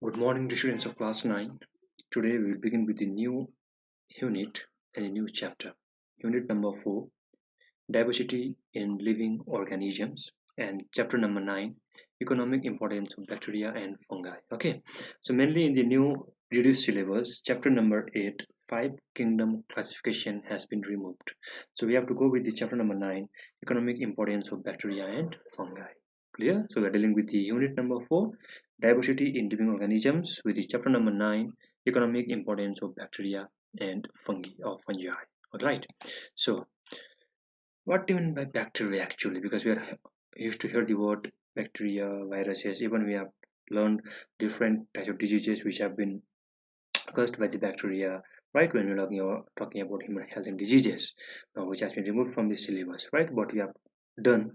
Good morning, dear students of class 9. Today we will begin with a new unit and a new chapter. Unit number 4, Diversity in Living Organisms, and chapter number 9, Economic Importance of Bacteria and Fungi. Okay, so mainly in the new reduced syllabus, chapter number 8, 5 kingdom classification has been removed. So we have to go with the chapter number 9, Economic Importance of Bacteria and Fungi. Clear? So we are dealing with the unit number 4, Diversity in Living Organisms, with the chapter number 9, Economic Importance of Bacteria and Fungi or Fungi. Alright, so what do you mean by bacteria actually? Because we are used to hear the word bacteria, viruses, even we have learned different types of diseases which have been caused by the bacteria, right? When we're talking about human health and diseases, which has been removed from the syllabus, right? But we have done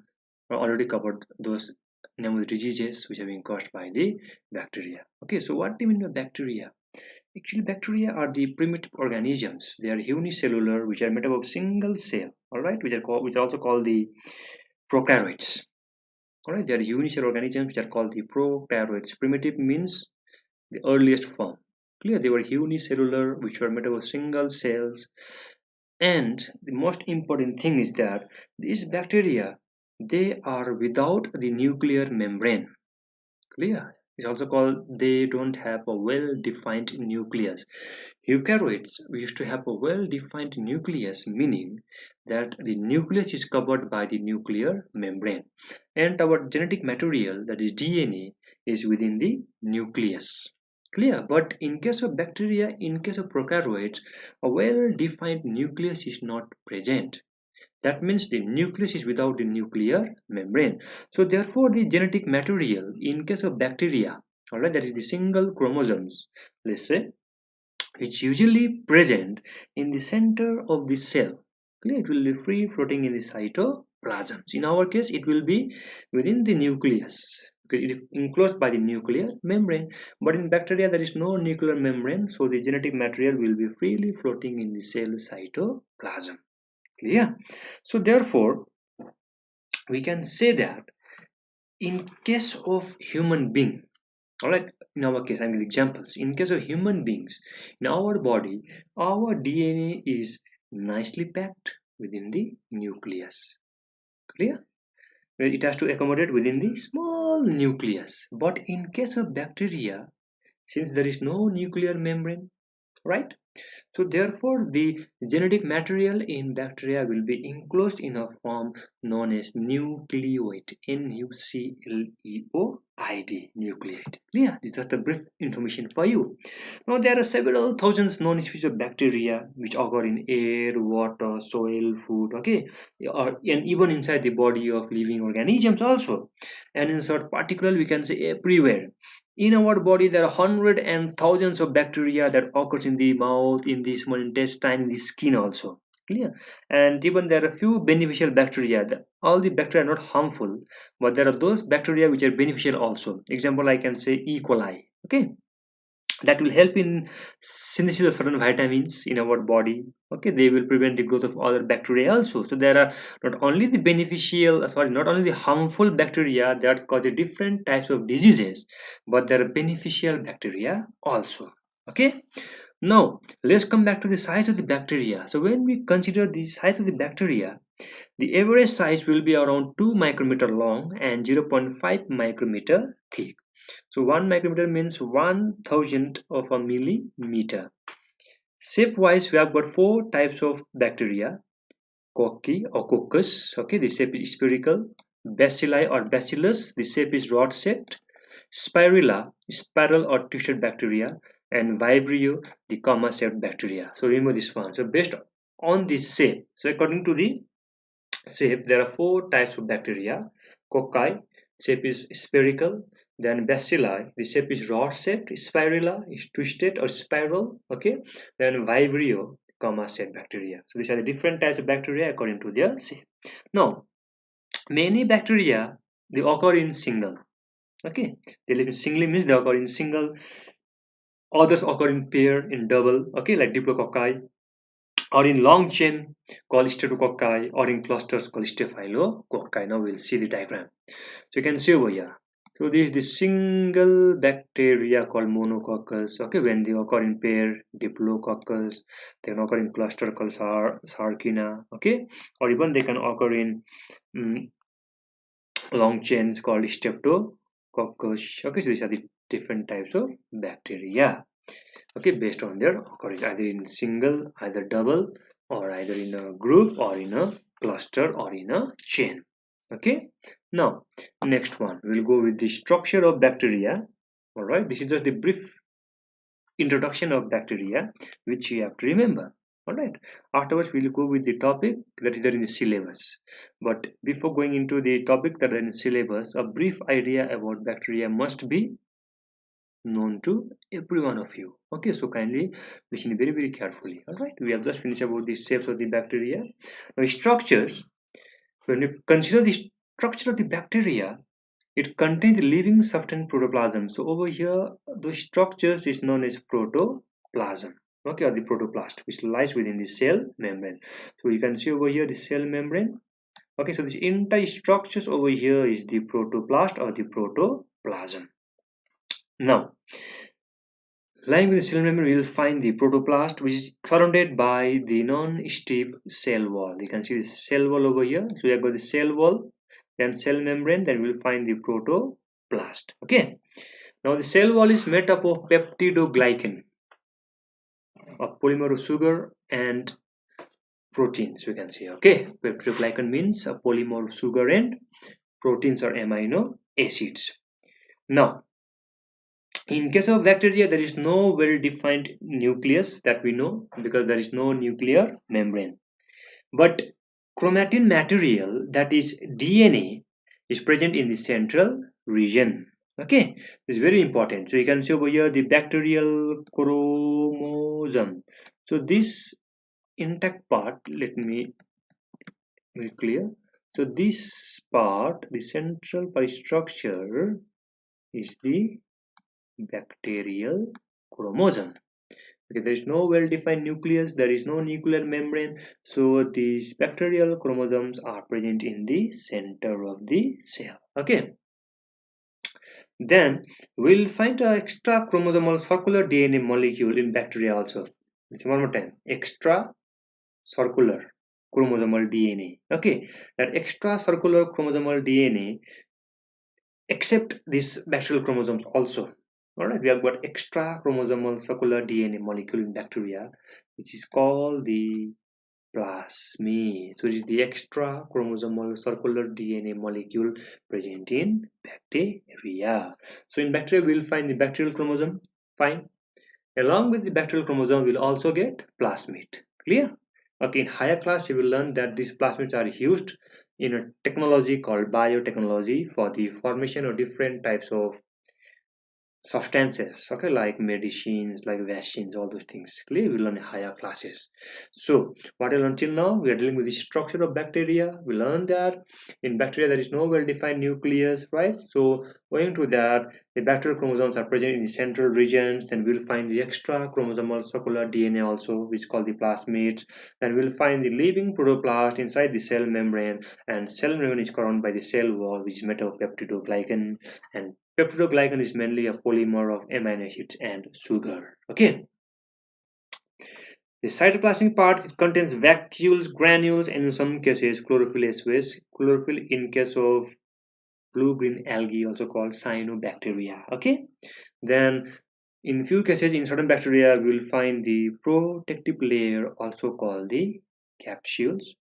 or already covered those number of diseases which have been caused by the bacteria. Okay, so what do you mean by bacteria? Actually, bacteria are the primitive organisms. They are unicellular, which are made up of single cell. All right, which are also called the prokaryotes. All right, they are unicellular organisms which are called the prokaryotes. Primitive means the earliest form. Clear? They were unicellular, which were made up of single cells. And the most important thing is that these bacteria, they are without the nuclear membrane. Clear? It's also called they don't have a well-defined nucleus. Eukaryotes used to have a well-defined nucleus, meaning that the nucleus is covered by the nuclear membrane, and our genetic material, that is DNA, is within the nucleus. Clear? But in case of bacteria, in case of prokaryotes, a well-defined nucleus is not present. That means the nucleus is without the nuclear membrane. So therefore the genetic material in case of bacteria, alright, that is the single chromosomes, let's say, which usually present in the center of the cell. Clear? It will be free floating in the cytoplasm. In our case, it will be within the nucleus because it is enclosed by the nuclear membrane. But in bacteria, there is no nuclear membrane, so the genetic material will be freely floating in the cell cytoplasm. Clear? So therefore, we can say that in case of human being, all right, in our case, I'm giving examples. In case of human beings, in our body, our DNA is nicely packed within the nucleus. Clear? Well, it has to accommodate within the small nucleus. But in case of bacteria, since there is no nuclear membrane, right? So therefore, the genetic material in bacteria will be enclosed in a form known as nucleoid. Nucleoid. Nucleoid. Yeah, this is the brief information for you. Now there are several thousands known species of bacteria which occur in air, water, soil, food. Okay, and even inside the body of living organisms also. And in short, particular, we can say everywhere. In our body, there are hundreds and thousands of bacteria that occurs in the mouth, in the small intestine, in the skin also. Clear? And even there are few beneficial bacteria. All the bacteria are not harmful, but there are those bacteria which are beneficial also. Example, I can say E. coli. Okay, that will help in synthesis of certain vitamins in our body. Okay, they will prevent the growth of other bacteria also. So there are not only the beneficial, sorry, not only the harmful bacteria that cause different types of diseases, but there are beneficial bacteria also. Okay, now let's come back to the size of the bacteria. So when we consider the size of the bacteria, the average size will be around 2 micrometer long and 0.5 micrometer thick. So 1 micrometer means 1,000 of a millimeter. Shape wise, we have got four types of bacteria. Cocci or coccus, okay, the shape is spherical. Bacilli or bacillus, the shape is rod shaped. Spirilla, spiral or twisted bacteria. And Vibrio, the comma shaped bacteria. So remember this one. So based on this shape, so according to the shape, there are four types of bacteria. Cocci, shape is spherical. Then bacilli, the shape is rod shaped. Spirilla is twisted or spiral. Okay. Then vibrio, comma shaped bacteria. So these are the different types of bacteria according to their shape. Now, many bacteria, they occur in single. Okay, they live in singly means they occur in single. Others occur in pair, in double. Okay, like diplococci, or in long chain called streptococci, or in clusters called staphylococci. Now we'll see the diagram. So you can see over here. So this is the single bacteria called monococcus. Okay, when they occur in pair, diplococcus, they can occur in cluster called sarcina. Okay, or even they can occur in long chains called streptococcus. Okay, so these are the different types of bacteria. Okay, based on their occurrence, either in single, either double, or either in a group, or in a cluster, or in a chain. Okay, now next one we'll go with the structure of bacteria. All right, this is just the brief introduction of bacteria which you have to remember. All right, afterwards we'll go with the topic that is there in the syllabus. But before going into the topic that is in the syllabus, a brief idea about bacteria must be known to every one of you. Okay, so kindly listen very carefully. All right, we have just finished about the shapes of the bacteria. Now structures, when you consider the structure of the bacteria, it contains living substance protoplasm. So over here the structures is known as protoplasm. Okay, or the protoplast, which lies within the cell membrane. So you can see over here the cell membrane. Okay, so this entire structures over here is the protoplast or the protoplasm. Now lying within the cell membrane, we will find the protoplast, which is surrounded by the non-stiff cell wall. You can see the cell wall over here. So we have got the cell wall, then cell membrane, then we will find the protoplast. Okay. Now the cell wall is made up of peptidoglycan, a polymer of sugar and proteins. We can see. Okay, peptidoglycan means a polymer of sugar and proteins or amino acids. Now in case of bacteria, there is no well-defined nucleus that we know because there is no nuclear membrane. But chromatin material, that is DNA, is present in the central region. Okay, this is very important. So you can see over here the bacterial chromosome. So this intact part, let me make clear. So this part, the central structure, is the bacterial chromosome. Okay, there is no well-defined nucleus, there is no nuclear membrane, so these bacterial chromosomes are present in the center of the cell. Okay, then we'll find an extra chromosomal circular DNA molecule in bacteria also. One more time, extra circular chromosomal DNA. Okay, that extra circular chromosomal DNA except these bacterial chromosomes also. All right, we have got extra chromosomal circular DNA molecule in bacteria, which is called the plasmid. So it is the extra chromosomal circular DNA molecule present in bacteria. So in bacteria, we'll find the bacterial chromosome. Fine. Along with the bacterial chromosome, we'll also get plasmid. Clear? Okay, in higher class, you will learn that these plasmids are used in a technology called biotechnology for the formation of different types of substances, okay, like medicines, like vaccines, all those things. Clearly we learn in higher classes. So what I learned till now, we are dealing with the structure of bacteria. We learned that in bacteria there is no well-defined nucleus, right? So owing to that, the bacterial chromosomes are present in the central regions. Then we'll find the extra chromosomal circular DNA also, which is called the plasmids. Then we'll find the living protoplast inside the cell membrane, and cell membrane is surrounded by the cell wall, which is made of peptidoglycan, and peptidoglycan is mainly a polymer of amino acids and sugar. Okay. The cytoplasmic part contains vacuoles, granules, and in some cases chlorophyll as well. Chlorophyll in case of blue-green algae, also called cyanobacteria. Okay. Then in few cases, in certain bacteria, we will find the protective layer, also called the capsules.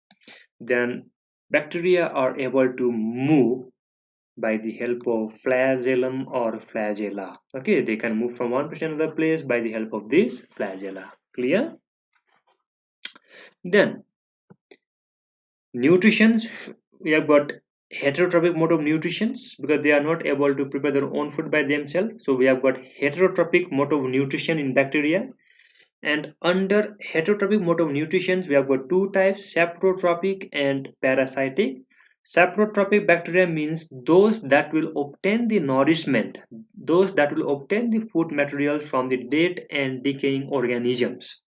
Then bacteria are able to move by the help of flagellum or flagella. Okay, they can move from one place to another place by the help of this flagella. Clear? Then nutritions, we have got heterotrophic mode of nutritions because they are not able to prepare their own food by themselves. So we have got heterotrophic mode of nutrition in bacteria. And under heterotrophic mode of nutrition, we have got two types, saprotrophic and parasitic. Saprotrophic bacteria means those that will obtain the nourishment, those that will obtain the food materials from the dead and decaying organisms.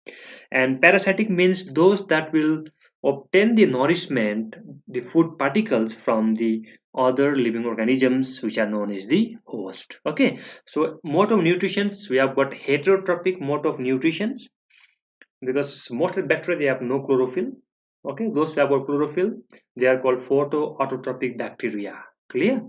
And parasitic means those that will obtain the nourishment, the food particles from the other living organisms which are known as the host. Okay, so mode of nutrition, we have got heterotrophic mode of nutrition, because most of the bacteria they have no chlorophyll. Okay, those who have got chlorophyll, they are called photoautotropic bacteria. Clear?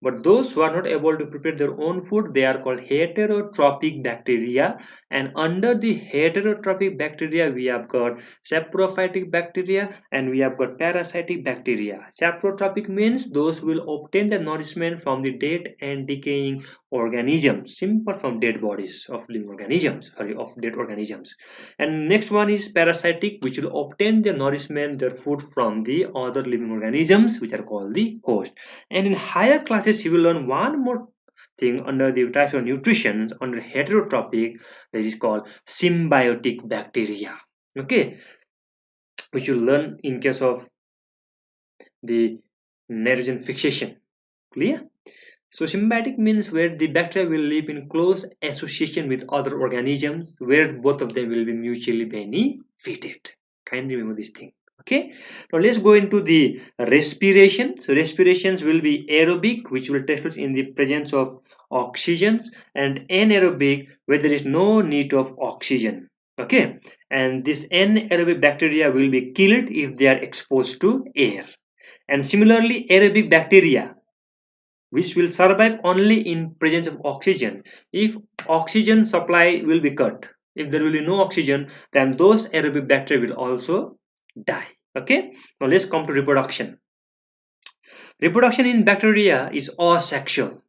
But those who are not able to prepare their own food, they are called heterotrophic bacteria. And under the heterotrophic bacteria, we have got saprophytic bacteria and we have got parasitic bacteria. Saprotrophic means those will obtain the nourishment from the dead and decaying organisms, simple from dead bodies of living organisms, sorry, of dead organisms. And next one is parasitic, which will obtain their nourishment, their food from the other living organisms, which are called the host. And in higher classes, you will learn one more thing under the types of nutrition under heterotrophic, that is called symbiotic bacteria. Okay, which you learn in case of the nitrogen fixation. Clear? So symbiotic means where the bacteria will live in close association with other organisms, where both of them will be mutually benefited. Kindly remember this thing. Okay, now let's go into the respiration. So respirations will be aerobic, which will take place in the presence of oxygen, and anaerobic, where there is no need of oxygen. Okay, and this anaerobic bacteria will be killed if they are exposed to air. And similarly, aerobic bacteria, which will survive only in presence of oxygen. If oxygen supply will be cut, if there will be no oxygen, then those aerobic bacteria will also die. Okay, now let's come to reproduction. Reproduction in bacteria is asexual,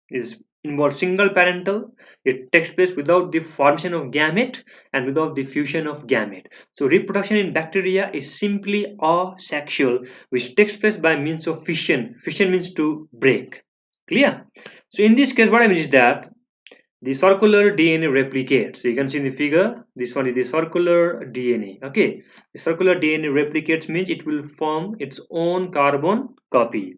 is involves single parental. It takes place without the formation of gamete and without the fusion of gamete. So reproduction in bacteria is simply asexual, which takes place by means of fission. Fission means to break. Clear? So in this case, what I mean is that the circular DNA replicates. So you can see in the figure, this one is the circular DNA. Okay, the circular DNA replicates means it will form its own carbon copy.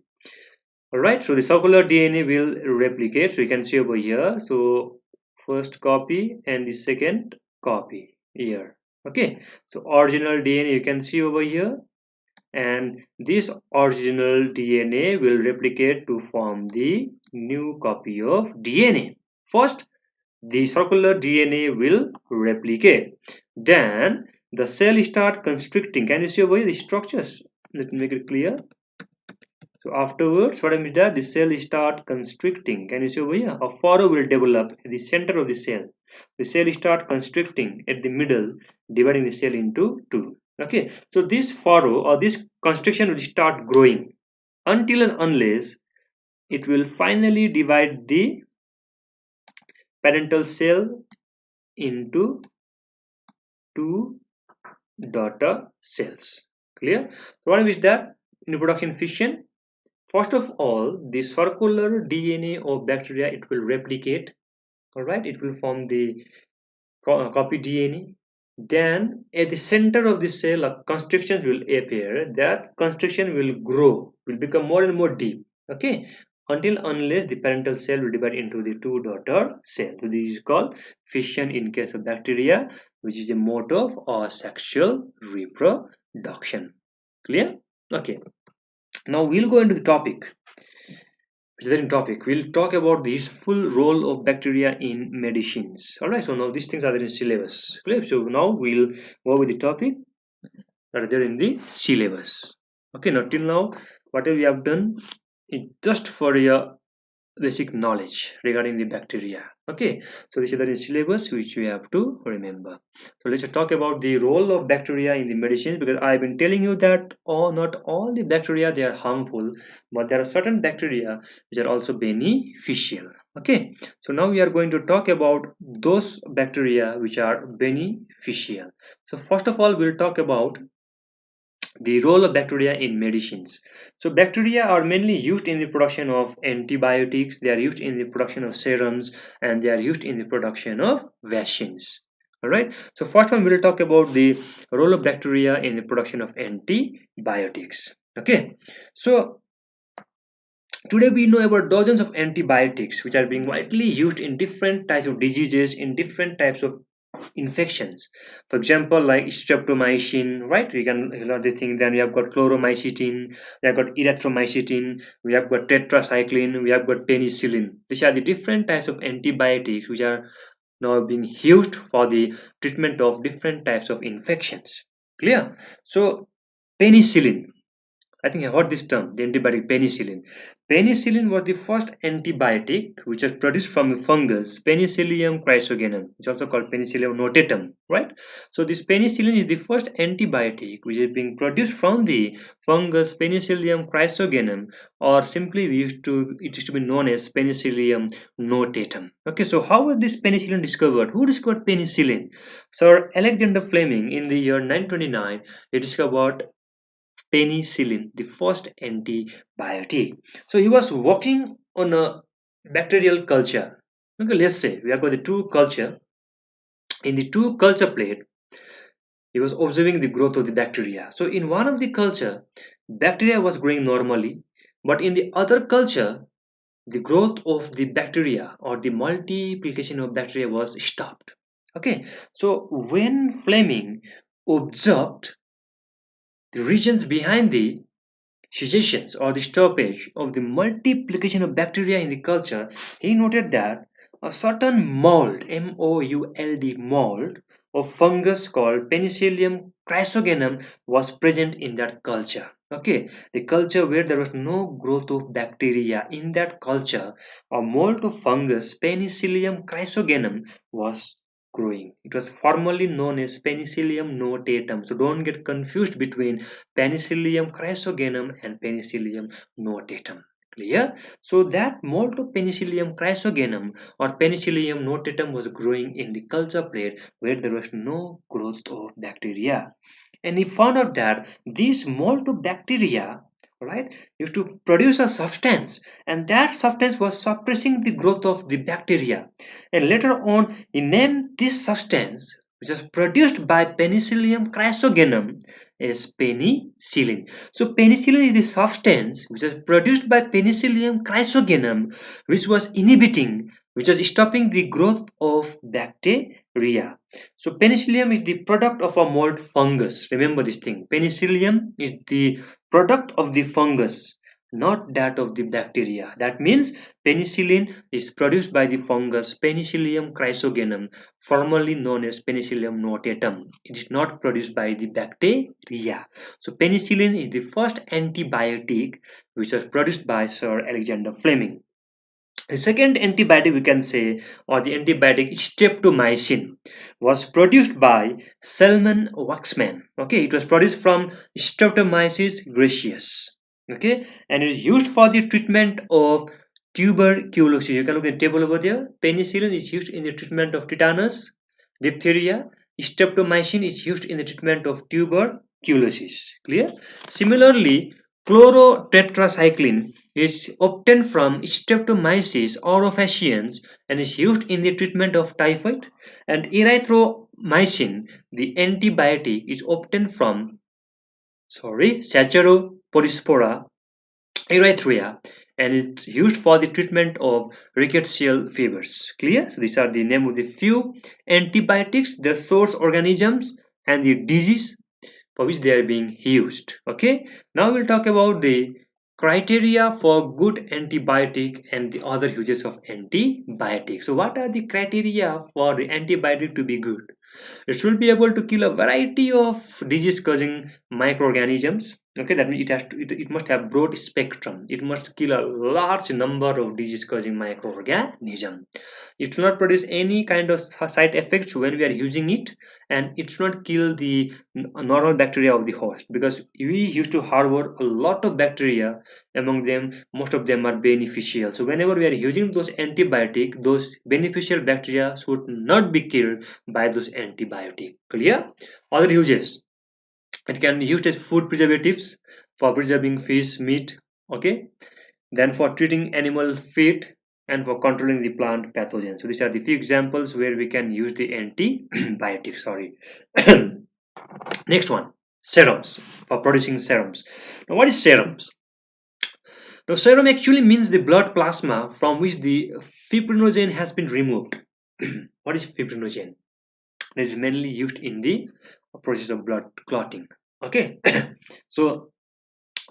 Alright, so the circular DNA will replicate. So you can see over here. So first copy and the second copy here. Okay, so original DNA you can see over here, and this original DNA will replicate to form the new copy of DNA. First, the circular DNA will replicate. Then the cell start constricting. Can you see over here the structures? Let me make it clear. So afterwards, what I mean is that the cell start constricting. Can you see over here? A furrow will develop at the center of the cell. The cell start constricting at the middle, dividing the cell into two. Okay, so this furrow or this constriction will start growing until and unless it will finally divide the parental cell into two daughter cells. Clear? So what is that? In reproduction fission, first of all, the circular DNA of bacteria, it will replicate. All right, it will form the copy DNA. Then at the center of the cell, a constriction will appear. That constriction will grow, will become more and more deep. Okay, until unless the parental cell will divide into the two daughter cells. So this is called fission in case of bacteria, which is a mode of asexual reproduction. Clear? Okay. Now we'll go into the topic. It's a very topic. We'll talk about the useful role of bacteria in medicines. All right. So now these things are there in syllabus. Clear? So now we'll go with the topic that are there in the syllabus. Okay. Now till now, whatever we have done is just for your basic knowledge regarding the bacteria. Okay, so this is the syllabus which we have to remember. So let's talk about the role of bacteria in the medicine, because I've been telling you that not all the bacteria they are harmful, but there are certain bacteria which are also beneficial. Okay, so now we are going to talk about those bacteria which are beneficial. So first of all, we'll talk about the role of bacteria in medicines. So bacteria are mainly used in the production of antibiotics, they are used in the production of serums, and they are used in the production of vaccines. All right, so first one we'll talk about the role of bacteria in the production of antibiotics. Okay, so today we know about dozens of antibiotics which are being widely used in different types of diseases, in different types of infections. For example, like streptomycin, right? We can learn the thing. Then we have got chloromycetin, we have got erythromycetin, we have got tetracycline, we have got penicillin. These are the different types of antibiotics which are now being used for the treatment of different types of infections. Clear? So penicillin, I think I heard this term, the antibiotic penicillin. Penicillin was the first antibiotic which was produced from a fungus, Penicillium chrysogenum. It's also called Penicillium notatum, right? So this penicillin is the first antibiotic which is being produced from the fungus Penicillium chrysogenum, or simply it used to be known as Penicillium notatum. Okay, so how was this penicillin discovered? Who discovered penicillin? Sir Alexander Fleming in the year 929 he discovered penicillin, the first antibiotic. So he was working on a bacterial culture. Okay, let's say we have got the two culture. In the two culture plate, he was observing the growth of the bacteria. So in one of the culture, bacteria was growing normally, but in the other culture, the growth of the bacteria or the multiplication of bacteria was stopped. Okay, so when Fleming observed the regions behind the cessations or the stoppage of the multiplication of bacteria in the culture, he noted that a certain mold, mold, mold of fungus called Penicillium chrysogenum was present in that culture. Okay, the culture where there was no growth of bacteria, in that culture, a mold of fungus Penicillium chrysogenum was growing. It was formerly known as Penicillium notatum. So don't get confused between Penicillium chrysogenum and Penicillium notatum. Clear? So that mold of Penicillium chrysogenum or Penicillium notatum was growing in the culture plate where there was no growth of bacteria. And he found out that this mold of bacteria, right, used to produce a substance, and that substance was suppressing the growth of the bacteria. And later on, he named this substance, which was produced by Penicillium chrysogenum, is penicillin. So penicillin is the substance which is produced by Penicillium chrysogenum, which was inhibiting, which was stopping the growth of bacteria. So penicillium is the product of a mold fungus. Remember this thing. Penicillium is the product of the fungus, not that of the bacteria. That means penicillin is produced by the fungus Penicillium chrysogenum, formerly known as Penicillium notatum. It is not produced by the bacteria. So penicillin is the first antibiotic which was produced by Sir Alexander Fleming. The second antibiotic we can say, or the antibiotic streptomycin, was produced by Selman Waxman. Okay, it was produced from Streptomyces gracius. Okay, and it is used for the treatment of tuberculosis. You can look at the table over there. Penicillin is used in the treatment of tetanus, diphtheria. Streptomycin is used in the treatment of tuberculosis. Clear? Similarly, chlorotetracycline is obtained from Streptomyces aureofaciens and is used in the treatment of typhoid. And erythromycin, the antibiotic, is obtained from Saccharopodyspora erythrea, and it's used for the treatment of rickettsial fevers. Clear? So these are the name of the few antibiotics, the source organisms, and the disease for which they are being used. Okay, now we'll talk about the criteria for good antibiotic and the other uses of antibiotics. So what are the criteria for the antibiotic to be good? It should be able to kill a variety of disease causing microorganisms. Okay, that means it must have broad spectrum. It must kill a large number of disease causing microorganisms. It should not produce any kind of side effects when we are using it, and it should not kill the normal bacteria of the host, because we used to harbor a lot of bacteria. Among them, most of them are beneficial. So whenever we are using those antibiotic, those beneficial bacteria should not be killed by those antibiotic. Clear? Other uses, it can be used as food preservatives for preserving fish meat. Okay, then for treating animal feed and for controlling the plant pathogens. So these are the few examples where we can use the antibiotics. Sorry. Next one, serums, for producing serums. Now what is serums? Now serum actually means the blood plasma from which the fibrinogen has been removed. What is fibrinogen? It is mainly used in the process of blood clotting. Okay. So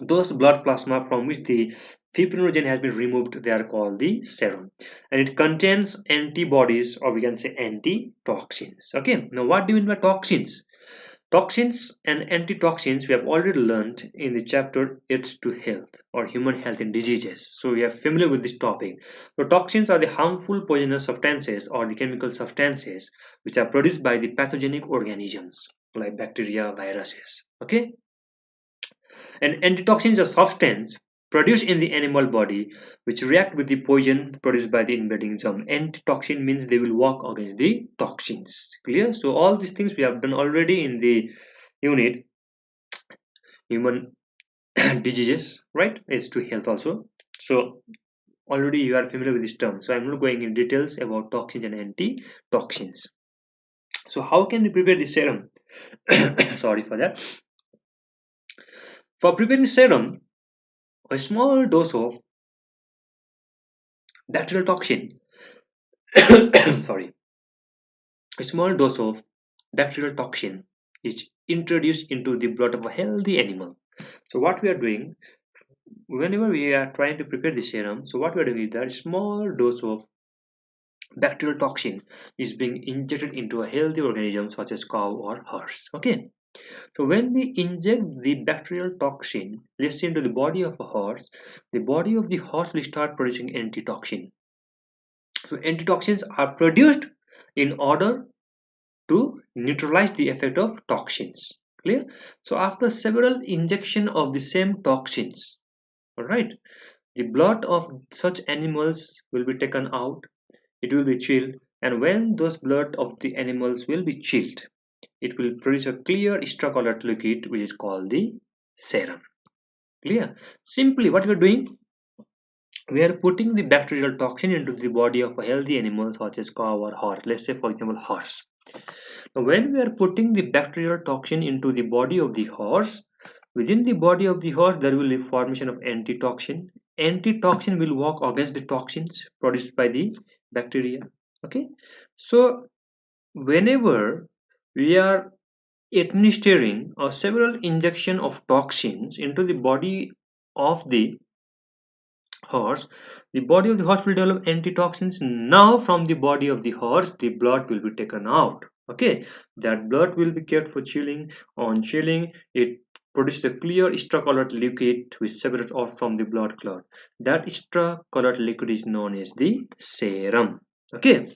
those blood plasma from which the fibrinogen has been removed, they are called the serum, and it contains antibodies, or we can say antitoxins. Okay, now what do you mean by toxins? Toxins and antitoxins we have already learned in the chapter It's to Health, or Human Health and Diseases. So we are familiar with this topic. So toxins are the harmful poisonous substances or the chemical substances which are produced by the pathogenic organisms like bacteria, viruses. Okay, an antitoxin is a substance produced in the animal body which react with the poison produced by the invading germ. Antitoxin means they will work against the toxins. Clear? So all these things we have done already in the unit human diseases, right? It's to health also. So already you are familiar with this term. So I'm not going in details about toxins and antitoxins. So how can we prepare the serum? Sorry for that. For preparing serum, a small dose of bacterial toxin sorry, a small dose of bacterial toxin is introduced into the blood of a healthy animal. So what we are doing whenever we are trying to prepare the serum, so what we are doing is that small dose of bacterial toxin is being injected into a healthy organism such as cow or horse. Okay, so when we inject the bacterial toxin, let's say into the body of a horse, the body of the horse will start producing antitoxin. So antitoxins are produced in order to neutralize the effect of toxins. Clear? So after several injection of the same toxins, all right, the blood of such animals will be taken out, it will be chilled, and when those blood of the animals will be chilled, it will produce a clear extra colored liquid which is called the serum. Clear? Simply what we are doing, we are putting the bacterial toxin into the body of a healthy animal such as cow or horse. Let's say for example horse. Now when we are putting the bacterial toxin into the body of the horse, within the body of the horse there will be formation of antitoxin. Antitoxin will work against the toxins produced by the bacteria. Okay, so whenever we are administering or several injection of toxins into the body of the horse, the body of the horse will develop antitoxins. Now from the body of the horse the blood will be taken out. Okay, that blood will be kept for chilling. On chilling, it produces a clear extra colored liquid which separates off from the blood clot. That extra colored liquid is known as the serum. Okay,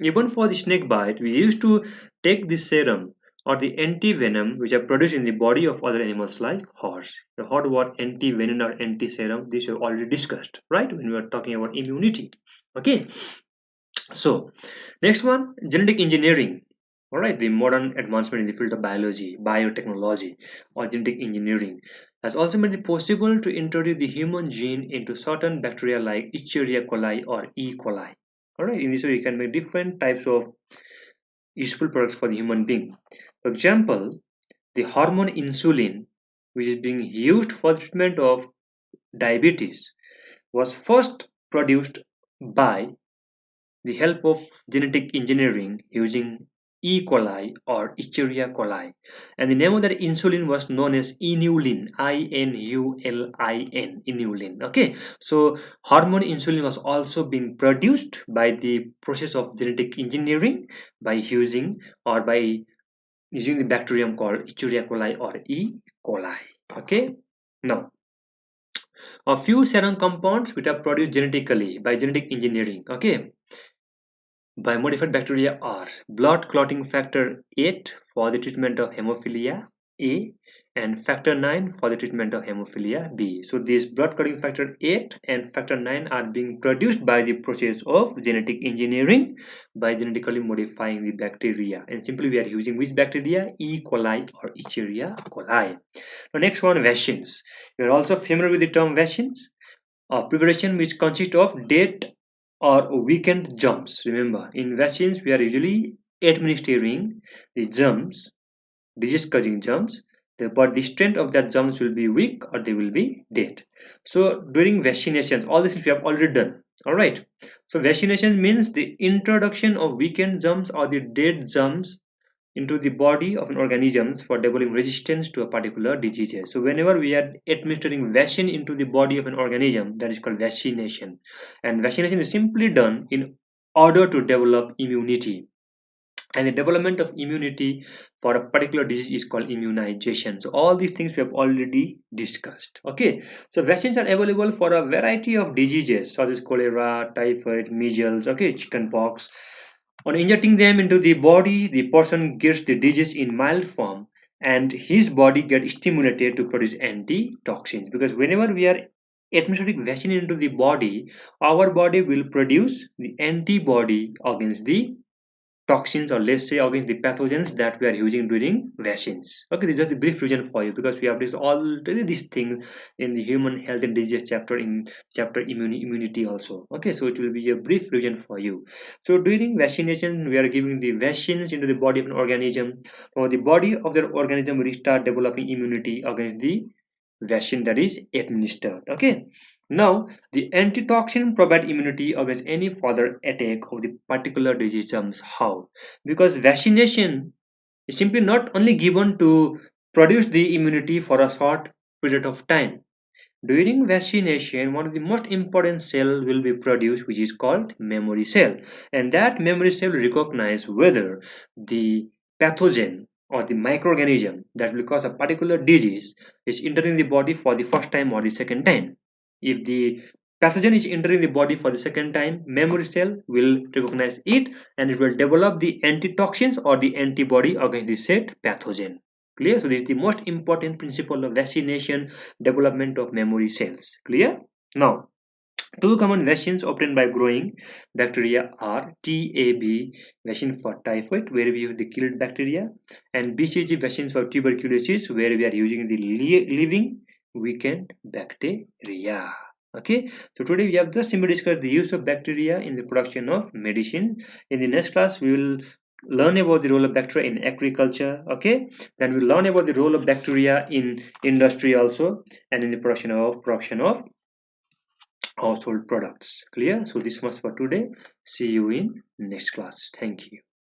even for the snake bite we used to take the serum or the anti-venom which are produced in the body of other animals like horse. The hot word anti-venom or anti-serum, this we have already discussed, right, when we were talking about immunity. Okay, so next one, genetic engineering. All right, the modern advancement in the field of biology, biotechnology, or genetic engineering has also made it possible to introduce the human gene into certain bacteria like Escherichia coli or E. coli. All right, in this way you can make different types of useful products for the human being. For example, the hormone insulin, which is being used for the treatment of diabetes, was first produced by the help of genetic engineering using E. coli or Escherichia coli. And the name of that insulin was known as inulin, Inulin, inulin. Okay, so hormone insulin was also being produced by the process of genetic engineering by using or by using the bacterium called Escherichia coli or E. coli. Okay, now a few serum compounds which are produced genetically by genetic engineering. Okay, biomodified bacteria are blood clotting factor 8 for the treatment of hemophilia A and factor 9 for the treatment of hemophilia B. So these blood clotting factor 8 and factor 9 are being produced by the process of genetic engineering by genetically modifying the bacteria. And simply we are using which bacteria? E. coli or Escherichia coli. The next one, vaccines. You are also familiar with the term vaccines, a preparation which consists of dead or weakened germs. Remember, in vaccines, we are usually administering the germs, disease causing germs, but the strength of that germs will be weak or they will be dead. So, during vaccinations, all this we have already done. All right. So, vaccination means the introduction of weakened germs or the dead germs into the body of an organism for developing resistance to a particular disease. So whenever we are administering vaccine into the body of an organism, that is called vaccination. And vaccination is simply done in order to develop immunity. And the development of immunity for a particular disease is called immunization. So all these things we have already discussed. Okay, so vaccines are available for a variety of diseases such as cholera, typhoid, measles, okay, chickenpox. On injecting them into the body, the person gets the disease in mild form, and his body gets stimulated to produce antitoxins. Because whenever we are administering vaccine into the body, our body will produce the antibody against the toxins, or let's say against the pathogens that we are using during vaccines. Okay, this is just a brief revision for you because we have this already these things in the human health and disease chapter, in chapter immunity also. Okay, so it will be a brief revision for you. So during vaccination we are giving the vaccines into the body of an organism, or the body of the organism will start developing immunity against the vaccine that is administered. Okay, now the antitoxin provide immunity against any further attack of the particular disease. How? Because vaccination is simply not only given to produce the immunity for a short period of time. During vaccination, one of the most important cell will be produced, which is called memory cell, and that memory cell will recognize whether the pathogen or the microorganism that will cause a particular disease is entering the body for the first time or the second time. If the pathogen is entering the body for the second time, memory cell will recognize it and it will develop the antitoxins or the antibody against the said pathogen. Clear? So this is the most important principle of vaccination: development of memory cells. Clear? Now, two common vaccines obtained by growing bacteria are TAB vaccine for typhoid, where we use the killed bacteria, and BCG vaccines for tuberculosis, where we are using the living weakened bacteria. Okay, so today we have just simply discussed the use of bacteria in the production of medicine. In the next class, we will learn about the role of bacteria in agriculture. Okay, then we'll learn about the role of bacteria in industry also, and in the production of household products. Clear? So this much for today. See you in next class. Thank you.